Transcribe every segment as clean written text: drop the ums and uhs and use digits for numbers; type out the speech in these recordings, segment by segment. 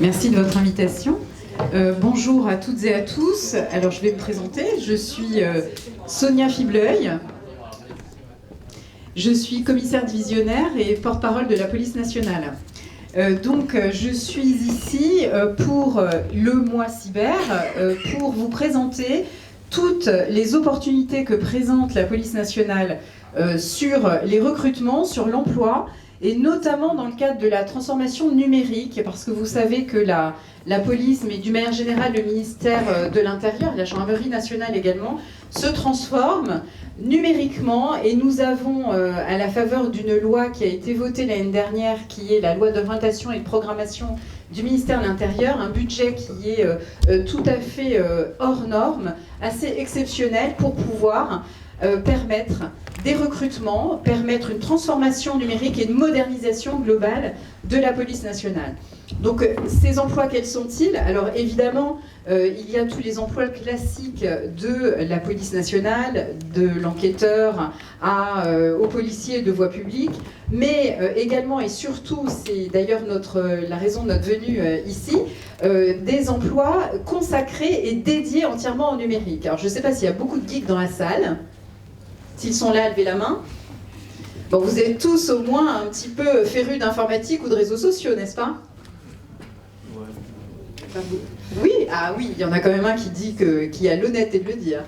Merci de votre invitation. Bonjour à toutes et à tous. Alors je vais me présenter. Je suis Sonia Fibleuil. Je suis commissaire divisionnaire et porte-parole de la police nationale. Je suis ici pour le mois cyber, pour vous présenter toutes les opportunités que présente la police nationale sur les recrutements, sur l'emploi, et notamment dans le cadre de la transformation numérique, parce que vous savez que la police, mais d'une manière générale le ministère de l'Intérieur, la Gendarmerie nationale également, se transforme numériquement, et nous avons, à la faveur d'une loi qui a été votée l'année dernière, qui est la loi d'orientation et de programmation du ministère de l'Intérieur, un budget qui est tout à fait hors norme, assez exceptionnel pour pouvoir permettre des recrutements, permettre une transformation numérique et une modernisation globale de la police nationale. Donc ces emplois, quels sont-ils? Alors évidemment, il y a tous les emplois classiques de la police nationale, de l'enquêteur aux policiers de voie publique, mais également et surtout, c'est d'ailleurs la raison de notre venue ici, des emplois consacrés et dédiés entièrement au numérique. Alors je ne sais pas s'il y a beaucoup de geeks dans la salle. S'ils sont là, levez la main. Bon, vous êtes tous au moins un petit peu férus d'informatique ou de réseaux sociaux, n'est-ce pas? Ouais. Oui, ah oui, il y en a quand même un qui dit qui a l'honnêteté de le dire.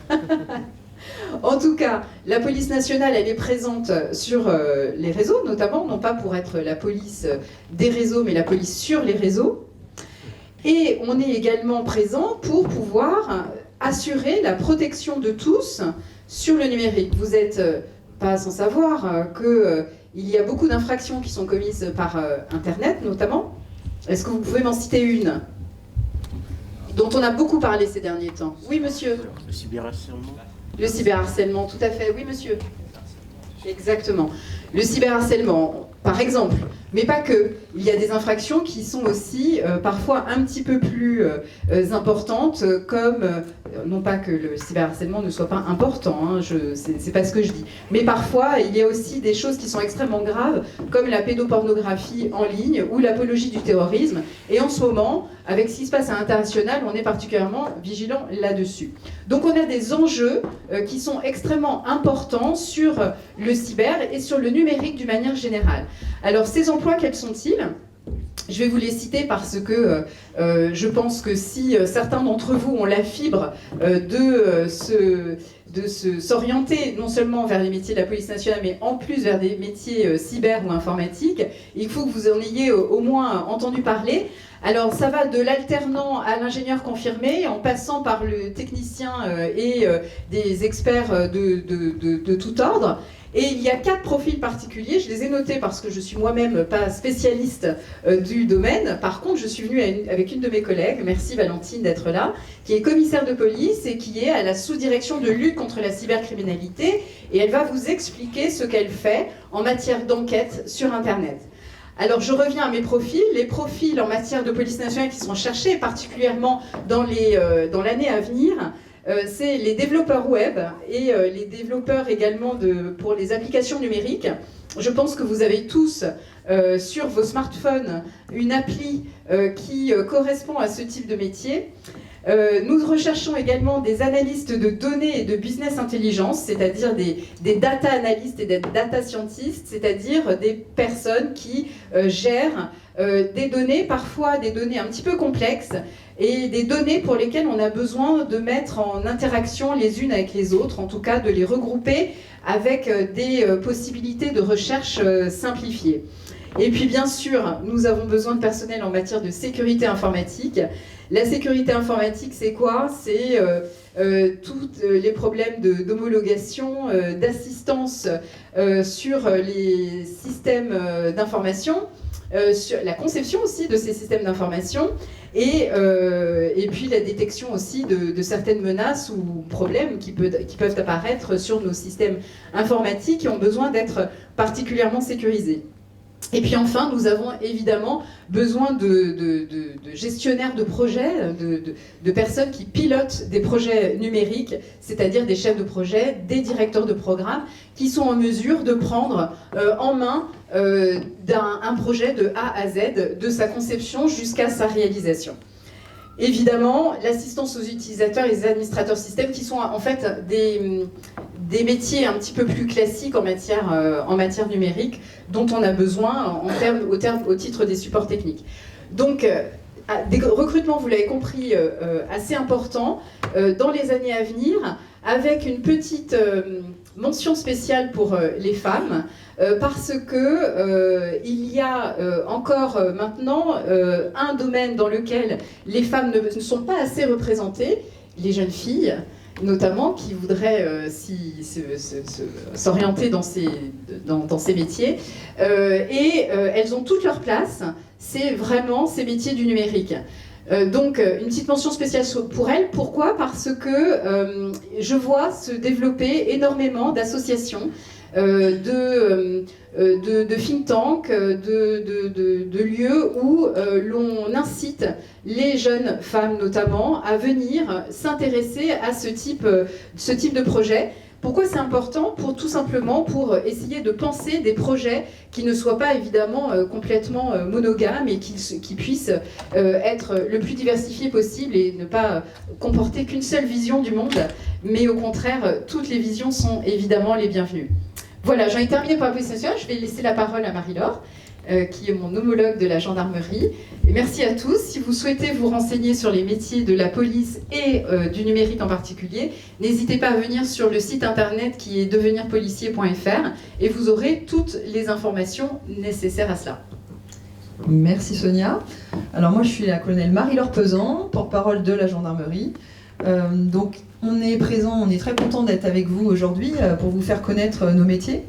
En tout cas, la police nationale, elle est présente sur les réseaux, notamment, non pas pour être la police des réseaux, mais la police sur les réseaux. Et on est également présent pour pouvoir assurer la protection de tous sur le numérique. Vous n'êtes pas sans savoir qu'il y a beaucoup d'infractions qui sont commises par Internet, notamment. Est-ce que vous pouvez m'en citer une dont on a beaucoup parlé ces derniers temps? Oui, monsieur. Le cyberharcèlement. Le cyberharcèlement, tout à fait. Oui, monsieur. Exactement. Le cyberharcèlement, par exemple, mais pas que. Il y a des infractions qui sont aussi parfois un petit peu plus importantes, comme, non pas que le cyberharcèlement ne soit pas important, hein, c'est pas ce que je dis, mais parfois il y a aussi des choses qui sont extrêmement graves, comme la pédopornographie en ligne ou l'apologie du terrorisme, et en ce moment, avec ce qui se passe à l'international, on est particulièrement vigilant là-dessus. Donc on a des enjeux qui sont extrêmement importants sur le cyber et sur le numérique d'une manière générale. Alors ces emplois, quels sont-ils ? Je vais vous les citer parce que je pense que si certains d'entre vous ont la fibre de s'orienter non seulement vers les métiers de la police nationale, mais en plus vers des métiers cyber ou informatiques, il faut que vous en ayez au moins entendu parler. Alors ça va de l'alternant à l'ingénieur confirmé, en passant par le technicien et des experts de tout ordre. Et il y a 4 profils particuliers, je les ai notés parce que je suis moi-même pas spécialiste du domaine. Par contre, je suis venue avec une de mes collègues, merci Valentine d'être là, qui est commissaire de police et qui est à la sous-direction de lutte contre la cybercriminalité. Et elle va vous expliquer ce qu'elle fait en matière d'enquête sur Internet. Alors je reviens à mes profils. Les profils en matière de police nationale qui sont cherchés, particulièrement dans l'année à venir, c'est les développeurs web et les développeurs également pour les applications numériques. Je pense que vous avez tous sur vos smartphones une appli qui correspond à ce type de métier. Nous recherchons également des analystes de données et de business intelligence, c'est-à-dire des data analystes et des data scientists, c'est-à-dire des personnes qui gèrent des données, parfois des données un petit peu complexes, et des données pour lesquelles on a besoin de mettre en interaction les unes avec les autres, en tout cas de les regrouper avec des possibilités de recherche simplifiées. Et puis bien sûr, nous avons besoin de personnel en matière de sécurité informatique. La sécurité informatique, c'est quoi? C'est tous les problèmes d'homologation, d'assistance sur les systèmes d'information, sur la conception aussi de ces systèmes d'information, et puis la détection aussi de certaines menaces ou problèmes qui peuvent apparaître sur nos systèmes informatiques qui ont besoin d'être particulièrement sécurisés. Et puis enfin, nous avons évidemment besoin de gestionnaires de projets, de personnes qui pilotent des projets numériques, c'est-à-dire des chefs de projet, des directeurs de programme, qui sont en mesure de prendre en main un projet de A à Z, de sa conception jusqu'à sa réalisation. Évidemment, l'assistance aux utilisateurs et les administrateurs système, qui sont en fait des métiers un petit peu plus classiques en matière numérique, dont on a besoin au titre des supports techniques. Donc, des recrutements, vous l'avez compris, assez importants dans les années à venir, avec une petite mention spéciale pour les femmes, parce que il y a encore maintenant un domaine dans lequel les femmes ne sont pas assez représentées, les jeunes filles notamment, qui voudraient s'orienter dans ces métiers, et elles ont toute leur place, c'est vraiment ces métiers du numérique. Donc une petite mention spéciale pour elles. Pourquoi ? Parce que je vois se développer énormément d'associations, de think tanks, de lieux où l'on incite les jeunes femmes notamment à venir s'intéresser à ce type de projet. Pourquoi c'est important ? Tout simplement pour essayer de penser des projets qui ne soient pas évidemment complètement monogames et qui puissent être le plus diversifiés possible et ne pas comporter qu'une seule vision du monde, mais au contraire, toutes les visions sont évidemment les bienvenues. Voilà, j'en ai terminé pour la police nationale. Je vais laisser la parole à Marie-Laure, qui est mon homologue de la gendarmerie. Et merci à tous. Si vous souhaitez vous renseigner sur les métiers de la police et du numérique en particulier, n'hésitez pas à venir sur le site internet qui est devenirpolicier.fr et vous aurez toutes les informations nécessaires à cela. Merci Sonia. Alors moi je suis la colonelle Marie-Laure Pesant, porte-parole de la gendarmerie. Donc on est présent, on est très content d'être avec vous aujourd'hui pour vous faire connaître nos métiers.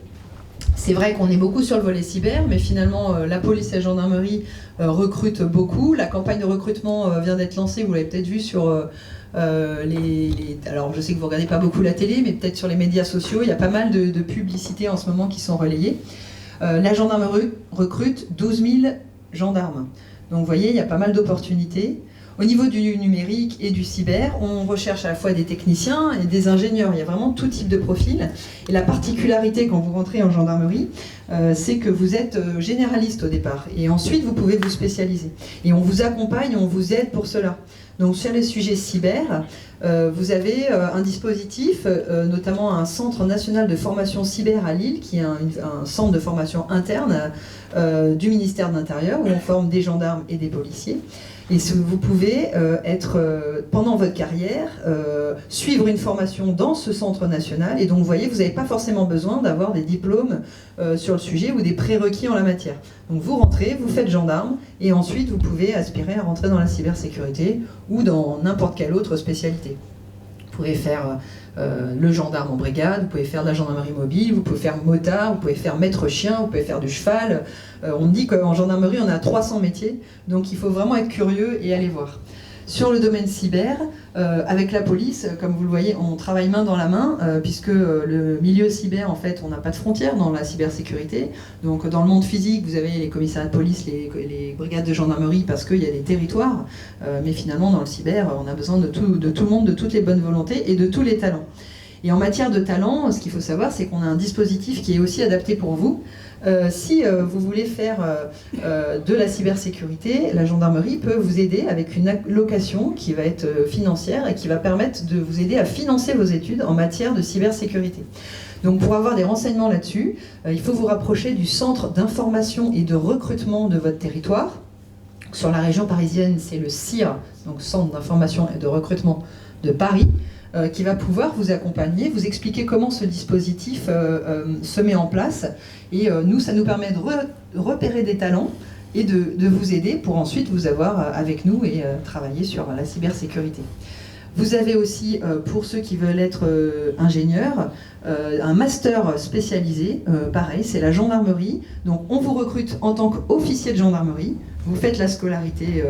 C'est vrai qu'on est beaucoup sur le volet cyber, mais finalement la police et la gendarmerie recrutent beaucoup. La campagne de recrutement vient d'être lancée, vous l'avez peut-être vu sur alors je sais que vous ne regardez pas beaucoup la télé, mais peut-être sur les médias sociaux, il y a pas mal de publicités en ce moment qui sont relayées. La gendarmerie recrute 12 000 gendarmes. Donc vous voyez, il y a pas mal d'opportunités. Au niveau du numérique et du cyber, on recherche à la fois des techniciens et des ingénieurs. Il y a vraiment tout type de profil. Et la particularité quand vous rentrez en gendarmerie, c'est que vous êtes généraliste au départ. Et ensuite, vous pouvez vous spécialiser. Et on vous accompagne, on vous aide pour cela. Donc sur les sujets cyber, vous avez un dispositif, notamment un centre national de formation cyber à Lille, qui est un centre de formation interne du ministère de l'Intérieur, où on forme des gendarmes et des policiers. Et vous pouvez pendant votre carrière, suivre une formation dans ce centre national. Et donc, vous voyez, vous n'avez pas forcément besoin d'avoir des diplômes sur le sujet ou des prérequis en la matière. Donc, vous rentrez, vous faites gendarme, et ensuite, vous pouvez aspirer à rentrer dans la cybersécurité ou dans n'importe quelle autre spécialité. Vous pouvez faire le gendarme en brigade, vous pouvez faire de la gendarmerie mobile, vous pouvez faire motard, vous pouvez faire maître chien, vous pouvez faire du cheval. On dit qu'en gendarmerie, on a 300 métiers, donc il faut vraiment être curieux et aller voir. Sur le domaine cyber, avec la police, comme vous le voyez, on travaille main dans la main, puisque le milieu cyber, en fait, on n'a pas de frontières dans la cybersécurité. Donc dans le monde physique, vous avez les commissariats de police, les brigades de gendarmerie, parce qu'il y a des territoires. Mais finalement, dans le cyber, on a besoin de tout le monde, de toutes les bonnes volontés et de tous les talents. Et en matière de talent, ce qu'il faut savoir, c'est qu'on a un dispositif qui est aussi adapté pour vous. Si vous voulez faire de la cybersécurité, la gendarmerie peut vous aider avec une allocation qui va être financière et qui va permettre de vous aider à financer vos études en matière de cybersécurité. Donc pour avoir des renseignements là-dessus, il faut vous rapprocher du centre d'information et de recrutement de votre territoire. Sur la région parisienne, c'est le CIR, donc Centre d'information et de recrutement de Paris, qui va pouvoir vous accompagner, vous expliquer comment ce dispositif se met en place. Et nous, ça nous permet de repérer des talents et de vous aider pour ensuite vous avoir avec nous et travailler sur la cybersécurité. Vous avez aussi, pour ceux qui veulent être ingénieurs, un master spécialisé, pareil, c'est la gendarmerie. Donc on vous recrute en tant qu'officier de gendarmerie. vous faites la scolarité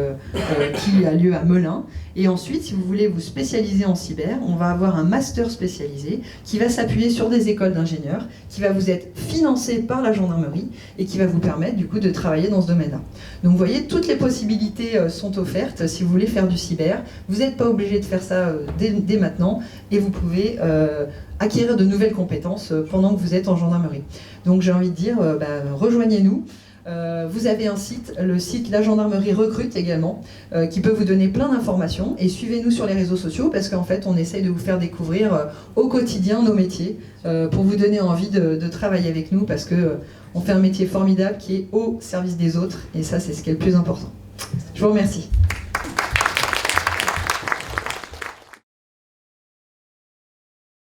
qui a lieu à Melun, et ensuite, si vous voulez vous spécialiser en cyber, on va avoir un master spécialisé qui va s'appuyer sur des écoles d'ingénieurs, qui va vous être financé par la gendarmerie et qui va vous permettre du coup de travailler dans ce domaine-là. Donc vous voyez, toutes les possibilités sont offertes si vous voulez faire du cyber. Vous n'êtes pas obligé de faire ça dès maintenant, et vous pouvez acquérir de nouvelles compétences pendant que vous êtes en gendarmerie. Donc j'ai envie de dire, rejoignez-nous. Vous avez un site, le site La Gendarmerie Recrute également, qui peut vous donner plein d'informations, et suivez-nous sur les réseaux sociaux parce qu'en fait on essaye de vous faire découvrir au quotidien nos métiers pour vous donner envie de travailler avec nous, parce que on fait un métier formidable qui est au service des autres, et ça c'est ce qui est le plus important. Je vous remercie.